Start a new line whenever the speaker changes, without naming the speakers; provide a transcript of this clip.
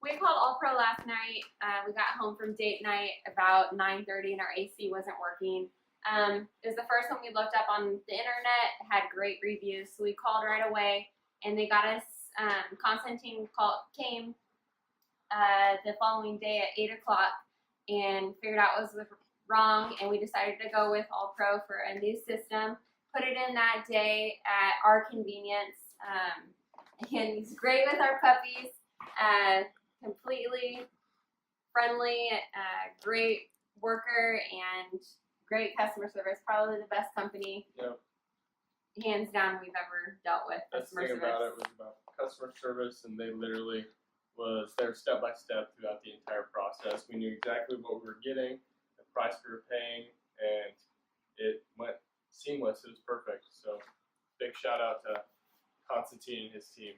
We called All Pro last night. We got home from date night about 9:30 and our AC wasn't working. It was the first one we looked up on the internet, had great reviews, so we called right away and they got us, Constantine came the following day at 8 o'clock and figured out what was wrong, and we decided to go with All Pro for a new system. Put it in that day at our convenience. And he's great with our puppies. Completely friendly, great worker, and great customer service. Probably the best company, hands down, we've ever dealt with.
That's the thing about it was about customer service, and they literally was there step by step throughout the entire process. We knew exactly what we were getting, the price we were paying, and it went seamless. It was perfect. So big shout out to Constantine and his team.